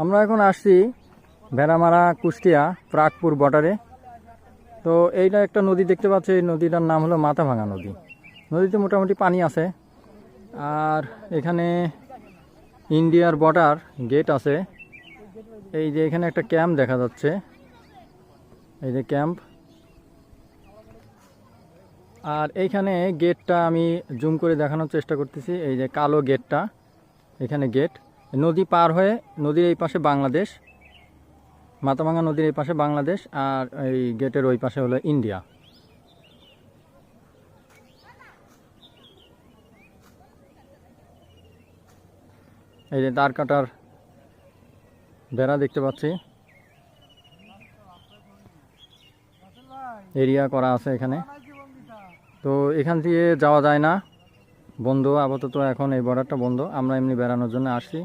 আমরা এখন আসছি ভেড়ামারা কুষ্টিয়া প্রাগপুর বর্ডারে। তো এইটা একটা নদী দেখতে পাচ্ছি, এই নদীটার নাম হলো মাথাভাঙা নদী। নদীতে মোটামুটি পানি আছে। আর এখানে ইন্ডিয়ার বর্ডার গেট আছে। এই যে এখানে একটা ক্যাম্প দেখা যাচ্ছে, এই যে ক্যাম্প। আর এইখানে গেটটা আমি জুম করে দেখানোর চেষ্টা করতেছি, এই যে কালো গেটটা, এখানে গেট। নদী পার হয়ে নদীর এই পাশে বাংলাদেশ, মাথাভাঙা নদীর এই পাশে বাংলাদেশ, আর এই গেটের ওই পাশে হলো ইন্ডিয়া। এই যে তার কাটার বেড়া দেখতে পাচ্ছি, এরিয়া করা আছে এখানে। তো এখান দিয়ে যাওয়া যায় না, বন্ধ আপাতত, এখন এই বর্ডারটা বন্ধ। আমরা এমনি বেড়ানোর জন্য আসছি।